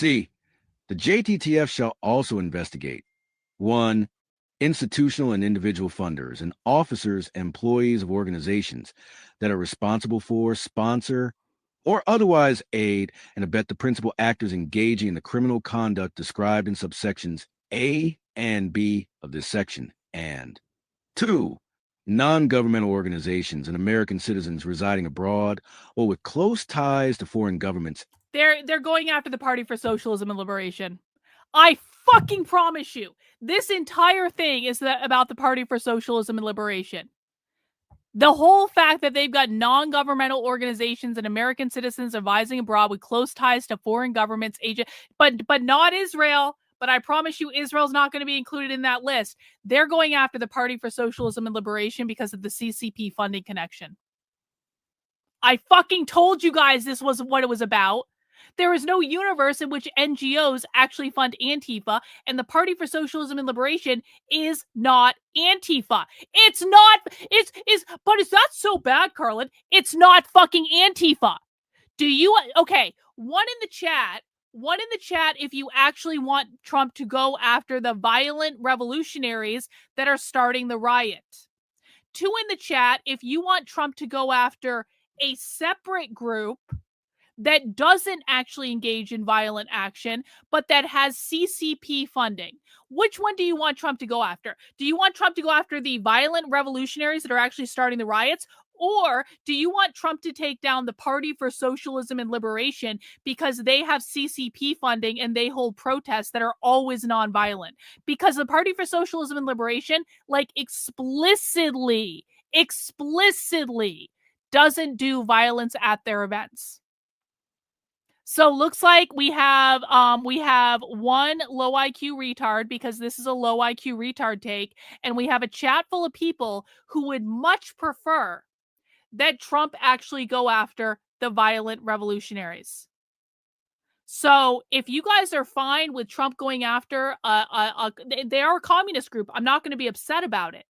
C. The JTTF shall also investigate 1. Institutional and individual funders and officers, employees of organizations that are responsible for, sponsor, or otherwise aid and abet the principal actors engaging in the criminal conduct described in subsections A and B of this section. And 2. Non-governmental organizations and American citizens residing abroad or with close ties to foreign governments. They're going after the Party for Socialism and Liberation. I fucking promise you, this entire thing is about the Party for Socialism and Liberation. The whole fact that they've got non-governmental organizations and American citizens advising abroad with close ties to foreign governments, but not Israel. But I promise you, Israel's not going to be included in that list. They're going after the Party for Socialism and Liberation because of the CCP funding connection. I fucking told you guys this was what it was about. There is no universe in which NGOs actually fund Antifa, and the Party for Socialism and Liberation is not Antifa. It's not, but is that so bad, Carlin? It's not fucking Antifa. Okay, one in the chat if you actually want Trump to go after the violent revolutionaries that are starting the riot. 2 in the chat if you want Trump to go after a separate group that doesn't actually engage in violent action, but that has CCP funding. Which one do you want Trump to go after? Do you want Trump to go after the violent revolutionaries that are actually starting the riots? Or do you want Trump to take down the Party for Socialism and Liberation because they have CCP funding and they hold protests that are always nonviolent? Because the Party for Socialism and Liberation, like explicitly doesn't do violence at their events. So looks like we have one low IQ retard, because this is a low IQ retard take, and we have a chat full of people who would much prefer that Trump actually go after the violent revolutionaries. So if you guys are fine with Trump going after they are a communist group, I'm not going to be upset about it.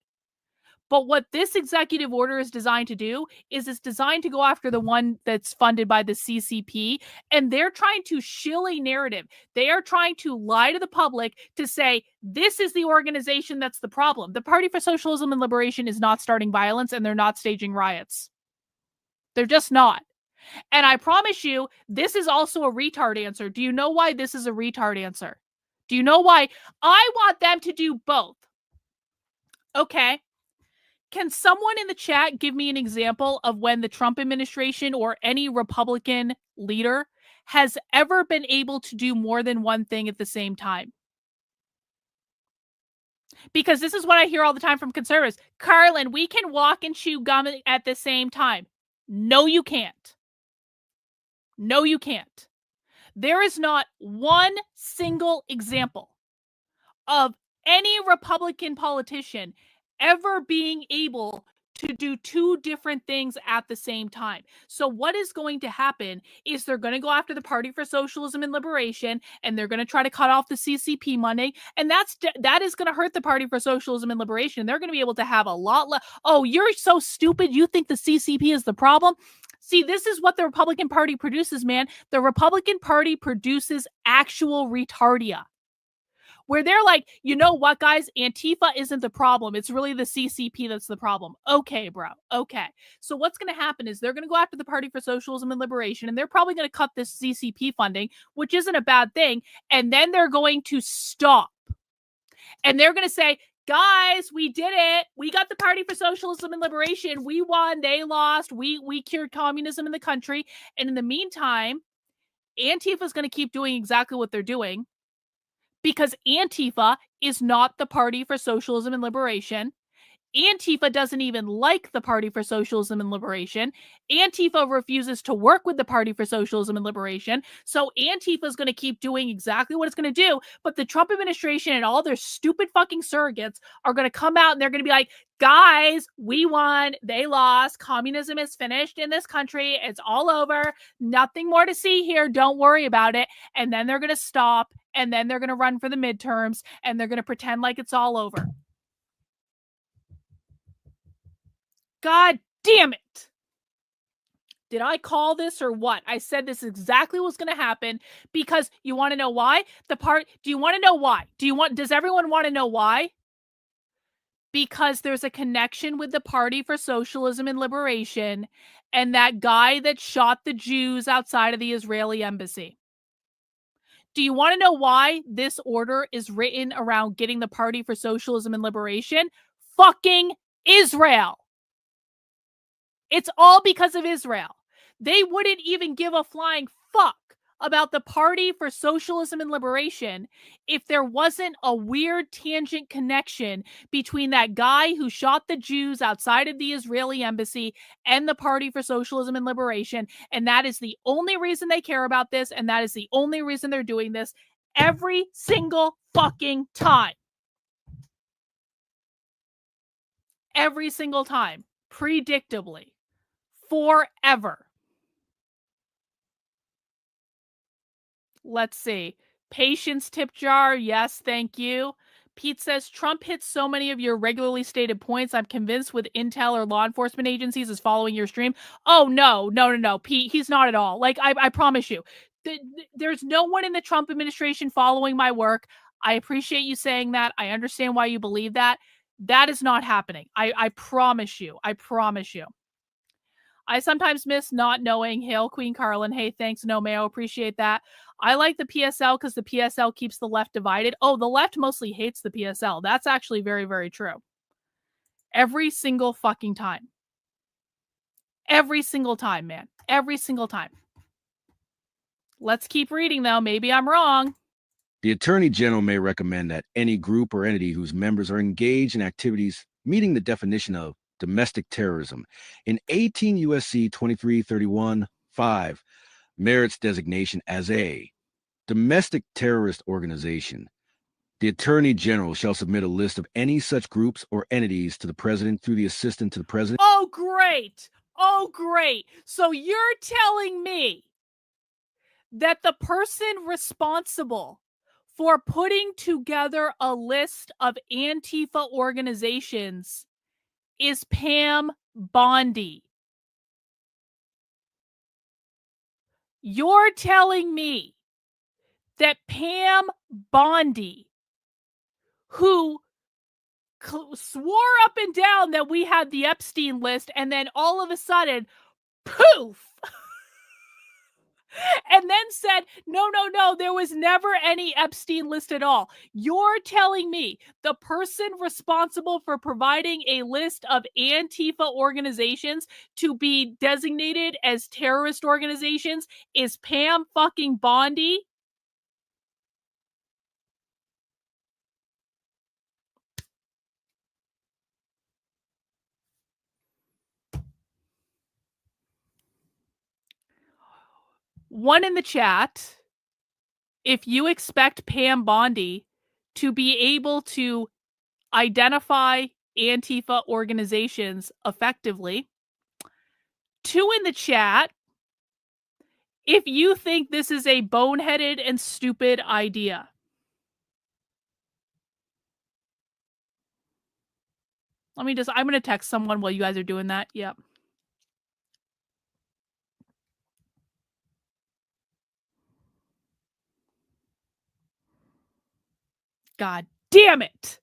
But what this executive order is designed to do is it's designed to go after the one that's funded by the CCP, and they're trying to shill a narrative. They are trying to lie to the public to say, this is the organization that's the problem. The Party for Socialism and Liberation is not starting violence, and they're not staging riots. They're just not. And I promise you, this is also a retard answer. Do you know why this is a retard answer? Do you know why? I want them to do both. Okay. Can someone in the chat give me an example of when the Trump administration or any Republican leader has ever been able to do more than one thing at the same time? Because this is what I hear all the time from conservatives. Carlin, we can walk and chew gum at the same time. No, you can't. No, you can't. There is not one single example of any Republican politician ever being able to do 2 different things at the same time. So what is going to happen is they're going to go after the Party for Socialism and Liberation, and they're going to try to cut off the CCP money, and that is going to hurt the Party for Socialism and Liberation. They're going to be able to have a lot less. Oh, you're so stupid. You think the CCP is the problem? See, this is what the Republican Party produces, man. The Republican Party produces actual retardia, where they're like, you know what, guys? Antifa isn't the problem. It's really the CCP that's the problem. Okay, bro. Okay. So what's going to happen is they're going to go after the Party for Socialism and Liberation, and they're probably going to cut this CCP funding, which isn't a bad thing. And then they're going to stop. And they're going to say, guys, we did it. We got the Party for Socialism and Liberation. We won. They lost. We cured communism in the country. And in the meantime, Antifa is going to keep doing exactly what they're doing, because Antifa is not the Party for Socialism and Liberation. Antifa doesn't even like the Party for Socialism and Liberation. Antifa refuses to work with the Party for Socialism and Liberation. So Antifa is going to keep doing exactly what it's going to do. But the Trump administration and all their stupid fucking surrogates are going to come out and they're going to be like, guys, we won. They lost. Communism is finished in this country. It's all over. Nothing more to see here. Don't worry about it. And then they're going to stop. And then they're going to run for the midterms. And they're going to pretend like it's all over. God damn it. Did I call this or what? I said this exactly what's going to happen because you want to know why? Do you want to know why? Does everyone want to know why? Because there's a connection with the Party for Socialism and Liberation and that guy that shot the Jews outside of the Israeli embassy. Do you want to know why this order is written around getting the Party for Socialism and Liberation? Fucking Israel. It's all because of Israel. They wouldn't even give a flying fuck about the Party for Socialism and Liberation if there wasn't a weird tangent connection between that guy who shot the Jews outside of the Israeli embassy and the Party for Socialism and Liberation. And that is the only reason they care about this. And that is the only reason they're doing this every single fucking time. Every single time. Predictably. Forever. Let's see. Patience tip jar. Yes, thank you. Pete says, Trump hits so many of your regularly stated points. I'm convinced with intel or law enforcement agencies is following your stream. Oh, no. Pete, he's not at all. Like, I promise you. There's no one in the Trump administration following my work. I appreciate you saying that. I understand why you believe that. That is not happening. I promise you. I promise you. I sometimes miss not knowing. Hail Queen Carlin. Hey, thanks, No Mayo. Appreciate that. I like the PSL because the PSL keeps the left divided. Oh, the left mostly hates the PSL. That's actually very, very true. Every single fucking time. Every single time, man. Every single time. Let's keep reading, though. Maybe I'm wrong. The Attorney General may recommend that any group or entity whose members are engaged in activities meeting the definition of domestic terrorism in 18 U.S.C. 2331(5) merits designation as a domestic terrorist organization. The Attorney General shall submit a list of any such groups or entities to the President through the Assistant to the President. Oh, great. Oh, great. So you're telling me that the person responsible for putting together a list of Antifa organizations is Pam Bondi. You're telling me that Pam Bondi, who swore up and down that we had the Epstein list, and then all of a sudden, poof, and then said, no, there was never any Epstein list at all. You're telling me the person responsible for providing a list of Antifa organizations to be designated as terrorist organizations is Pam fucking Bondi? One in the chat, if you expect Pam Bondi to be able to identify Antifa organizations effectively. Two in the chat, if you think this is a boneheaded and stupid idea. I'm going to text someone while you guys are doing that. Yep. God damn it.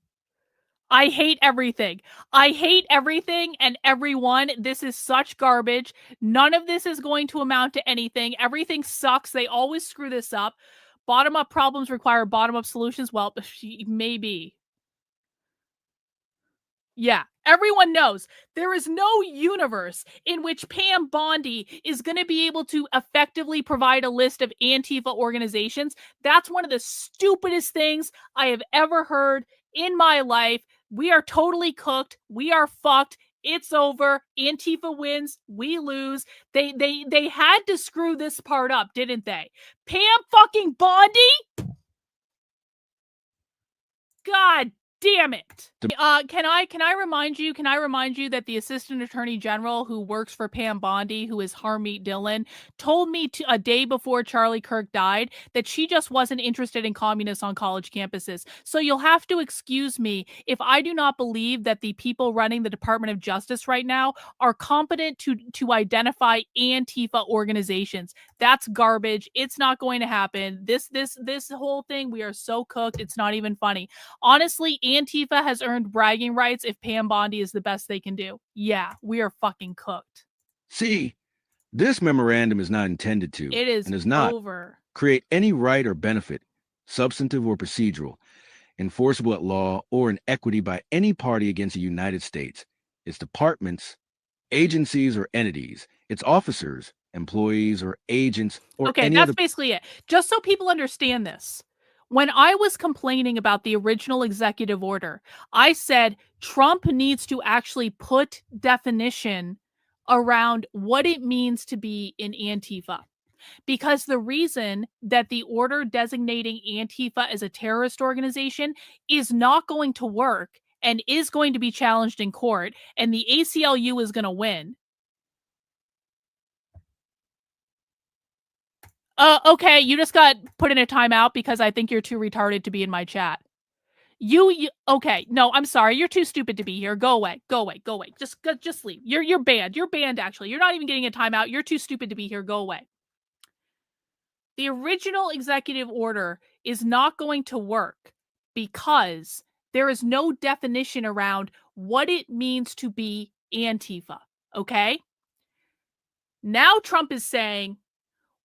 I hate everything. I hate everything and everyone. This is such garbage. None of this is going to amount to anything. Everything sucks. They always screw this up. Bottom-up problems require bottom-up solutions. Well, maybe. Yeah, everyone knows there is no universe in which Pam Bondi is going to be able to effectively provide a list of Antifa organizations. That's one of the stupidest things I have ever heard in my life. We are totally cooked. We are fucked. It's over. Antifa wins. We lose. They had to screw this part up, didn't they? Pam fucking Bondi? God damn it. Can I remind you that the Assistant Attorney General who works for Pam Bondi, who is Harmeet Dillon, told me a day before Charlie Kirk died that she just wasn't interested in communists on college campuses. So you'll have to excuse me if I do not believe that the people running the Department of Justice right now are competent to identify Antifa organizations. That's garbage. It's not going to happen. This whole thing, we are so cooked. It's not even funny. Honestly, Antifa has earned bragging rights if Pam Bondi is the best they can do. Yeah, we are fucking cooked. See, this memorandum is not intended to, It is and does not over. create any right or benefit, substantive or procedural, enforceable at law or in equity by any party against the United States, its departments, agencies or entities, its officers, employees or agents, or Okay, any that's other. basically it. Just so people understand this. When I was complaining about the original executive order, I said Trump needs to actually put definition around what it means to be in Antifa. Because the reason that the order designating Antifa as a terrorist organization is not going to work and is going to be challenged in court, and the ACLU is going to win. Okay, you just got put in a timeout because I think you're too retarded to be in my chat. Okay, no, I'm sorry. You're too stupid to be here. Go away. Go away. Go away. Just leave. You're banned. You're banned, actually. You're not even getting a timeout. You're too stupid to be here. Go away. The original executive order is not going to work because there is no definition around what it means to be Antifa, okay? Now Trump is saying,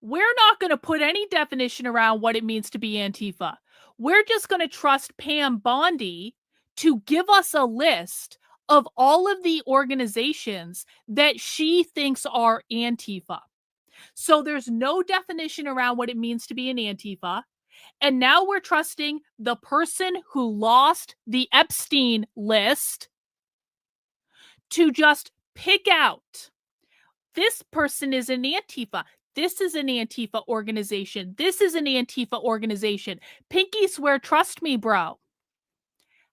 we're not going to put any definition around what it means to be Antifa. We're just going to trust Pam Bondi to give us a list of all of the organizations that she thinks are Antifa. So there's no definition around what it means to be an Antifa. And now we're trusting the person who lost the Epstein list to just pick out, this person is an Antifa. This is an Antifa organization. This is an Antifa organization. Pinky swear, trust me, bro.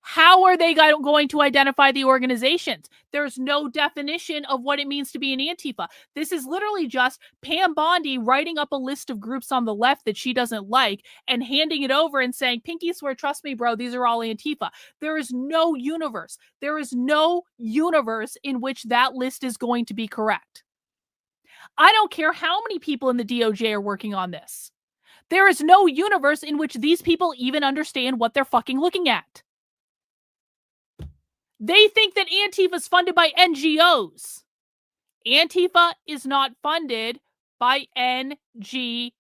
How are they going to identify the organizations? There's no definition of what it means to be an Antifa. This is literally just Pam Bondi writing up a list of groups on the left that she doesn't like and handing it over and saying, pinky swear, trust me, bro, these are all Antifa. There is no universe. There is no universe in which that list is going to be correct. I don't care how many people in the DOJ are working on this. There is no universe in which these people even understand what they're fucking looking at. They think that Antifa is funded by NGOs. Antifa is not funded by NGOs.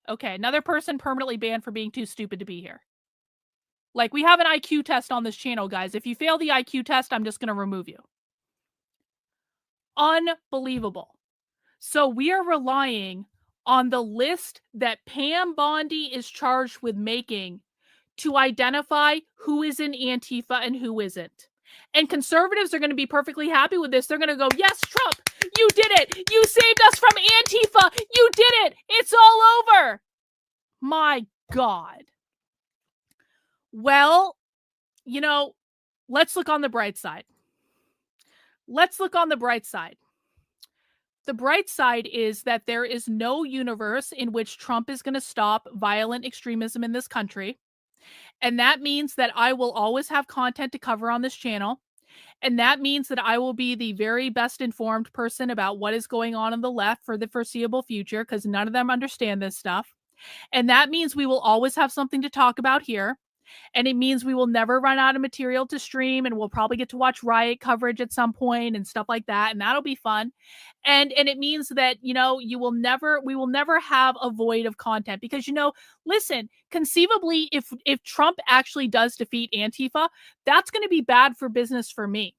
Okay, another person permanently banned for being too stupid to be here. Like, we have an IQ test on this channel, guys. If you fail the IQ test, I'm just going to remove you. Unbelievable. So we are relying on the list that Pam Bondi is charged with making to identify who is in Antifa and who isn't. And conservatives are going to be perfectly happy with this. They're going to go, yes, Trump, you did it. You saved us from Antifa. You did it. It's all over. My God. Well, you know, let's look on the bright side. Let's look on the bright side. The bright side is that there is no universe in which Trump is going to stop violent extremism in this country. And that means that I will always have content to cover on this channel. And that means that I will be the very best informed person about what is going on the left for the foreseeable future, because none of them understand this stuff. And that means we will always have something to talk about here. And it means we will never run out of material to stream, and we'll probably get to watch riot coverage at some point and stuff like that. And that'll be fun. And it means that, you know, we will never have a void of content because, you know, listen, conceivably, if Trump actually does defeat Antifa, that's going to be bad for business for me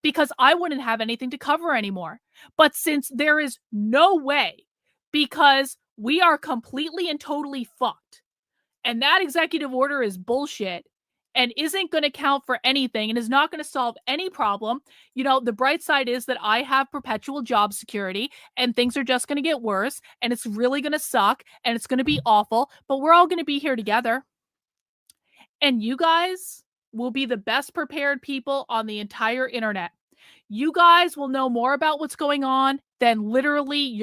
because I wouldn't have anything to cover anymore. But since there is no way, because we are completely and totally fucked, and that executive order is bullshit and isn't going to count for anything and is not going to solve any problem. You know, the bright side is that I have perpetual job security and things are just going to get worse and it's really going to suck and it's going to be awful, but we're all going to be here together. And you guys will be the best prepared people on the entire internet. You guys will know more about what's going on than literally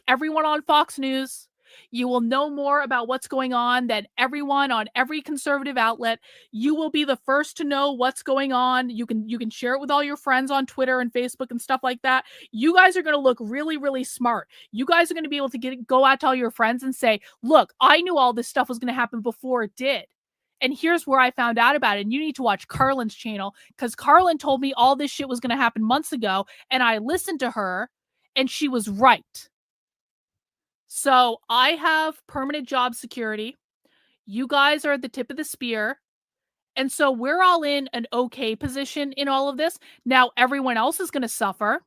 everyone on Fox News. You will know more about what's going on than everyone on every conservative outlet. You will be the first to know what's going on. You can share it with all your friends on Twitter and Facebook and stuff like that. You guys are going to look really, really smart. You guys are going to be able to go out to all your friends and say, look, I knew all this stuff was going to happen before it did. And here's where I found out about it. And you need to watch Carlin's channel, because Carlin told me all this shit was going to happen months ago. And I listened to her and she was right. So I have permanent job security. You guys are at the tip of the spear. And so we're all in an okay position in all of this. Now, everyone else is going to suffer.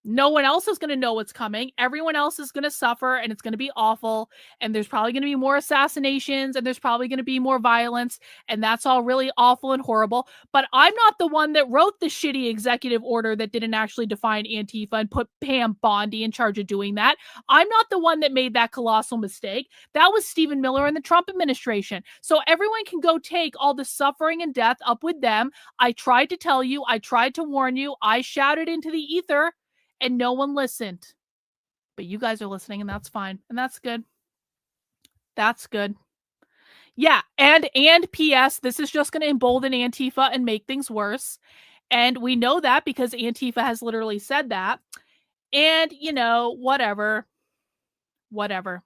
No one else is going to know what's coming. Everyone else is going to suffer, and it's going to be awful. And there's probably going to be more assassinations, and there's probably going to be more violence. And that's all really awful and horrible. But I'm not the one that wrote the shitty executive order that didn't actually define Antifa and put Pam Bondi in charge of doing that. I'm not the one that made that colossal mistake. That was Stephen Miller and the Trump administration. So everyone can go take all the suffering and death up with them. I tried to tell you. I tried to warn you. I shouted into the ether. And no one listened. But you guys are listening, and that's fine. And that's good. That's good. Yeah, and P.S., this is just going to embolden Antifa and make things worse. And we know that because Antifa has literally said that. And, whatever. Whatever.